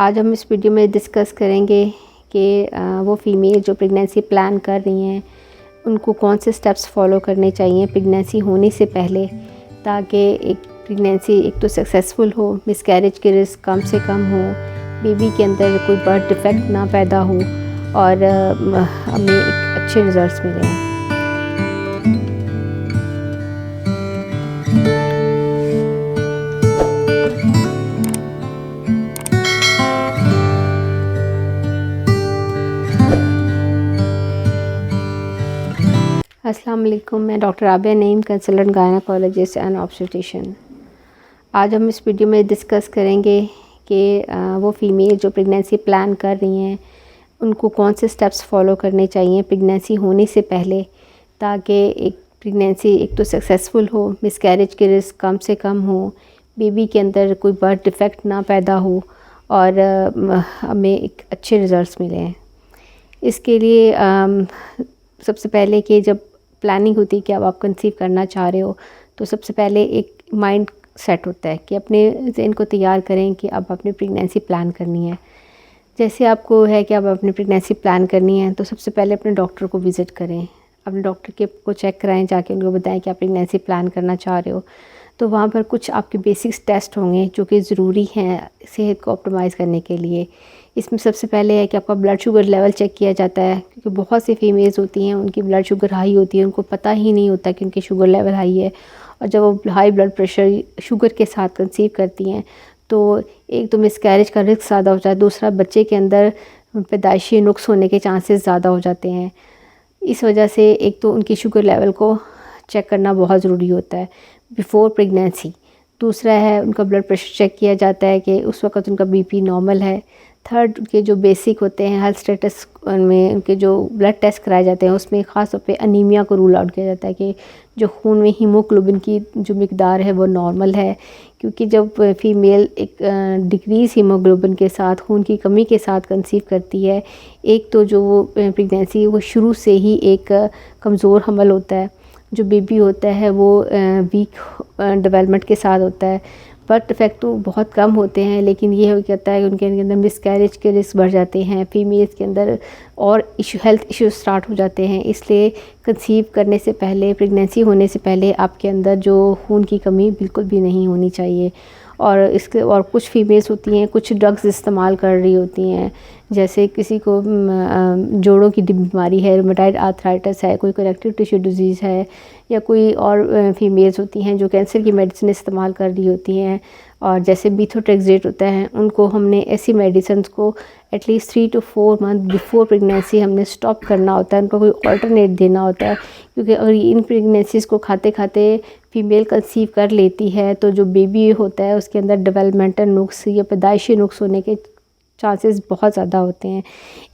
आज हम इस वीडियो में डिस्कस करेंगे कि वो फ़ीमेल जो प्रेगनेंसी प्लान कर रही हैं उनको कौन से स्टेप्स फॉलो करने चाहिए प्रेगनेंसी होने से पहले, ताकि एक प्रेगनेंसी एक तो सक्सेसफुल हो, मिसकैरेज के रिस्क कम से कम हो, बेबी के अंदर कोई बर्थ डिफेक्ट ना पैदा हो और हमें एक अच्छे रिज़ल्ट्स मिलें। अस्सलाम वालेकुम, मैं doctor Abiya Naeem, consultant gynaecologist and obstetrician. आज हम इस वीडियो में डिस्कस करेंगे कि वो फ़ीमेल जो प्रेगनेंसी प्लान कर रही हैं उनको कौन से स्टेप्स फॉलो करने चाहिए प्रेगनेंसी होने से पहले, ताकि एक प्रेगनेंसी एक तो सक्सेसफुल हो, मिसकैरेज के रिस्क कम से कम हो, बेबी के अंदर कोई बर्थ डिफेक्ट ना पैदा हो और हमें एक अच्छे रिज़ल्ट्स मिलें। इसके लिए सबसे पहले कि जब प्लानिंग होती है कि अब आप कंसीव करना चाह रहे हो, तो सबसे पहले एक माइंड सेट होता है कि अपने ज़हन को तैयार करें कि अब अपनी प्रेगनेंसी प्लान करनी है। जैसे आपको है कि अब अपनी प्रेगनेंसी प्लान करनी है, तो सबसे पहले अपने डॉक्टर को विज़िट करें, अपने डॉक्टर के को चेक कराएं, जाके उनको बताएं कि आप प्रेगनेंसी प्लान करना चाह रहे हो। तो वहाँ पर कुछ आपके बेसिक्स टेस्ट होंगे जो कि ज़रूरी हैं सेहत को ऑप्टिमाइज़ करने के लिए। इसमें सबसे पहले है कि आपका ब्लड शुगर लेवल चेक किया जाता है, क्योंकि बहुत सी फीमेल्स होती हैं उनकी ब्लड शुगर हाई होती है, उनको पता ही नहीं होता कि उनकी शुगर लेवल हाई है, और जब वो हाई ब्लड प्रेशर शुगर के साथ कंसीव करती हैं तो एक तो मिसकैरेज का रिस्क ज़्यादा हो जाता है, दूसरा बच्चे के अंदर पैदाइशी नुक्स होने के चांसेस ज़्यादा हो जाते हैं। इस वजह से एक तो उनकी शुगर लेवल को चेक करना बहुत ज़रूरी होता है बिफ़ोर प्रेगनेंसी। दूसरा है उनका ब्लड प्रेशर चेक किया जाता है कि उस वक़्त उनका बीपी नॉर्मल है। थर्ड, उनके जो बेसिक होते हैं हेल्थ स्टेटस में उनके जो ब्लड टेस्ट कराए जाते हैं उसमें ख़ास तौर पे अनीमिया को रूल आउट किया जाता है कि जो खून में हीमोग्लोबिन की जो मिकदार है वो नॉर्मल है, क्योंकि जब फीमेल एक डिक्रीज़ हीमोग्लोबिन के साथ खून की कमी के साथ कंसीव करती है, एक तो जो वो प्रेगनेंसी वो शुरू से ही एक कमज़ोर हमल होता है, जो बेबी होता है वो वीक डेवलपमेंट के साथ होता है। बर्थ इफ़ेक्ट तो बहुत कम होते हैं, लेकिन ये हो कहता है कि उनके अंदर मिसकैरेज के रिस्क बढ़ जाते हैं, फीमेल्स के अंदर और हेल्थ इश्यूज स्टार्ट हो जाते हैं। इसलिए कंसीव करने से पहले, प्रेगनेंसी होने से पहले आपके अंदर जो खून की कमी बिल्कुल भी नहीं होनी चाहिए। और कुछ फीमेल्स होती हैं कुछ ड्रग्स इस्तेमाल कर रही होती हैं, जैसे किसी को जोड़ों की बीमारी है, रूमेटॉइड आर्थराइटिस है, कोई कनेक्टिव टिश्यू डिजीज़ है, या कोई और फीमेल्स होती हैं जो कैंसर की मेडिसिन इस्तेमाल कर रही होती हैं, और जैसे बीथोट्रेक्सेट होता है, उनको हमने ऐसी मेडिसिन को at least 3 to 4 month before pregnancy हमने स्टॉप करना होता है, उनको कोई ऑल्टरनेट देना होता है। क्योंकि अगर इन प्रेगनेंसीज़ को खाते खाते फीमेल कंसीव कर लेती है तो जो बेबी होता है उसके अंदर डेवलपमेंटल नुक्स या पैदाइशी नुक्स होने के चांसेस बहुत ज़्यादा होते हैं।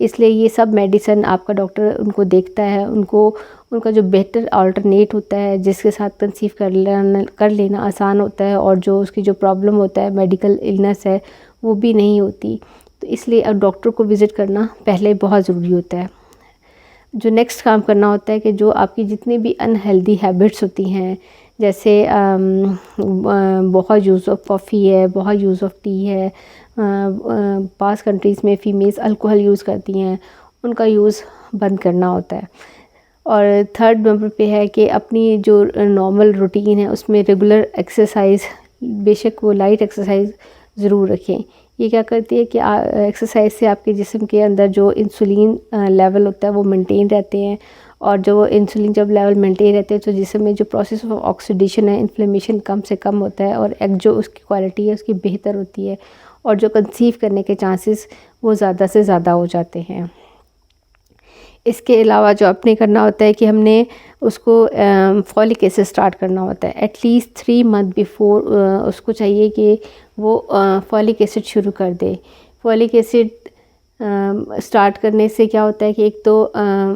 इसलिए ये सब मेडिसिन आपका डॉक्टर उनको देखता है, उनका जो बेहतर अल्टरनेट होता है जिसके साथ कंसीव कर लेना आसान होता है, और जो उसकी जो प्रॉब्लम होता है मेडिकल इलनेस है वो भी नहीं होती। तो इसलिए अब डॉक्टर को विज़िट करना पहले बहुत ज़रूरी होता है। जो नेक्स्ट काम करना होता है कि जो आपकी जितनी भी अनहेल्दी हैबिट्स होती हैं, जैसे बहुत यूज़ ऑफ कॉफ़ी है, बहुत यूज़ ऑफ टी है, पास कंट्रीज़ में फ़ीमेल्स अल्कोहल यूज़ करती हैं, उनका यूज़ बंद करना होता है। और थर्ड नंबर पे है कि अपनी जो नॉर्मल रूटीन है उसमें रेगुलर एक्सरसाइज, बेशक वो लाइट एक्सरसाइज ज़रूर रखें। ये क्या करती है कि एक्सरसाइज से आपके जिस्म के अंदर जो इंसुलिन लेवल होता है वो मेंटेन रहते हैं, और जो इंसुलिन जब लेवल मेंटेन रहते हैं तो जिस्म में जो प्रोसेस ऑफ ऑक्सीडेशन है, इन्फ्लेमेशन कम से कम होता है, और एक जो उसकी क्वालिटी है उसकी बेहतर होती है, और जो कंसीव करने के चांसेस वो ज़्यादा से ज़्यादा हो जाते हैं। इसके अलावा जो आपने करना होता है कि हमने उसको फॉलिक एसिड स्टार्ट करना होता है एटलीस्ट 3 मंथ बिफोर। उसको चाहिए कि वो फॉलिक एसिड शुरू कर दे। फॉलिक एसिड स्टार्ट करने से क्या होता है कि एक तो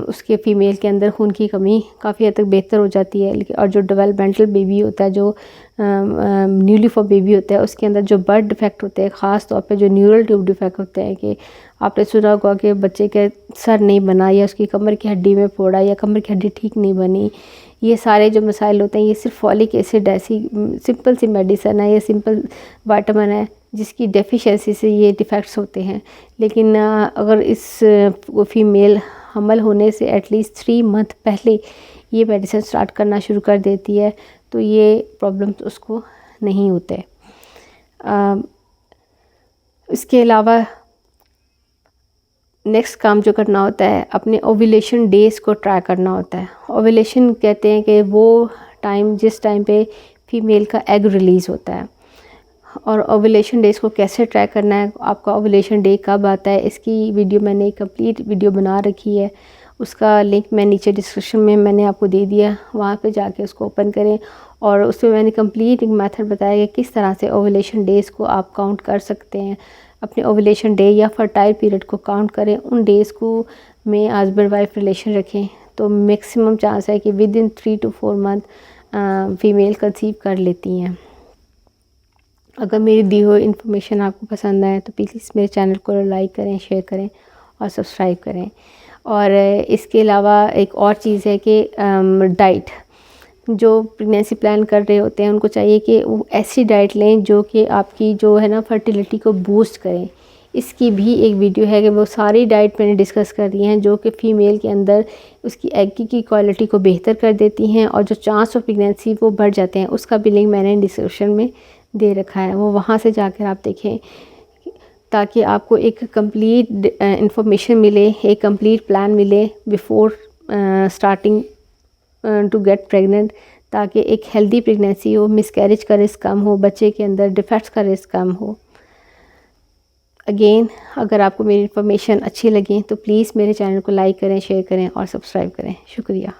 उसके फ़ीमेल के अंदर खून की कमी काफ़ी हद तक बेहतर हो जाती है, लेकिन और जो डेवलपमेंटल बेबी होता है, जो न्यूली फॉर्म बेबी होता है, उसके अंदर जो बर्थ डिफेक्ट होते हैं, ख़ास तौर पे जो न्यूरल ट्यूब डिफेक्ट होते हैं, कि आपने सुना होगा कि बच्चे के सर नहीं बना, या उसकी कमर की हड्डी में फोड़ा, या कमर की हड्डी ठीक नहीं बनी, ये सारे जो मसाइल होते हैं ये सिर्फ फॉलिक एसिड ऐसी सिंपल सी मेडिसन है, ये सिंपल वाइटामिन है जिसकी डेफिशिएंसी से ये डिफेक्ट्स होते हैं। लेकिन अगर इस फीमेल हमल होने से एटलीस्ट 3 मंथ पहले ये मेडिसिन स्टार्ट करना शुरू कर देती है तो ये प्रॉब्लम्स उसको नहीं होते। इसके अलावा नेक्स्ट काम जो करना होता है, अपने ओव्यूलेशन डेज़ को ट्रैक करना होता है। ओव्यूलेशन कहते हैं कि वो टाइम जिस टाइम पे फीमेल का एग रिलीज़ होता है। और ओव्यूलेशन डेज़ को कैसे ट्रैक करना है, आपका ओव्यूलेशन डे कब आता है, इसकी वीडियो मैंने एक कंप्लीट वीडियो बना रखी है। उसका लिंक मैं नीचे डिस्क्रिप्शन में मैंने आपको दे दिया, वहाँ पे जाके उसको ओपन करें। और उसमें मैंने कंप्लीट एक मेथड बताया कि किस तरह से ओव्यूलेशन डेज़ को आप काउंट कर सकते हैं। अपने ओव्यूलेशन डे या फर्टाइल पीरियड को काउंट करें, उन डेज़ को में हस्बैंड वाइफ रिलेशन रखें तो मैक्सिमम चांस है कि with in 3 to 4 month female conceive कर लेती हैं। अगर मेरी दी हुई इन्फॉर्मेशन आपको पसंद आए तो प्लीज़ मेरे चैनल को लाइक करें, शेयर करें और सब्सक्राइब करें। और इसके अलावा एक और चीज़ है कि डाइट, जो प्रेगनेंसी प्लान कर रहे होते हैं उनको चाहिए कि वो ऐसी डाइट लें जो कि आपकी जो है ना फर्टिलिटी को बूस्ट करें। इसकी भी एक वीडियो है कि वो सारी डाइट मैंने डिस्कस कर दी हैं जो कि फ़ीमेल के अंदर उसकी एग की क्वालिटी को बेहतर कर देती हैं और जो चांस ऑफ प्रेगनेंसी वो बढ़ जाते हैं। उसका भी लिंक मैंने डिस्क्रिप्शन में दे रखा है, वो वहाँ से जाकर आप देखें ताकि आपको एक कंप्लीट इंफॉर्मेशन मिले, एक कंप्लीट प्लान मिले before starting to get pregnant, ताकि एक हेल्दी प्रेगनेंसी हो, मिसकैरेज का रिस्क कम हो, बच्चे के अंदर डिफेक्ट्स का रिस्क कम हो। अगेन, अगर आपको मेरी इन्फॉर्मेशन अच्छी लगी तो प्लीज़ मेरे चैनल को लाइक करें, शेयर करें और सब्सक्राइब करें। शुक्रिया।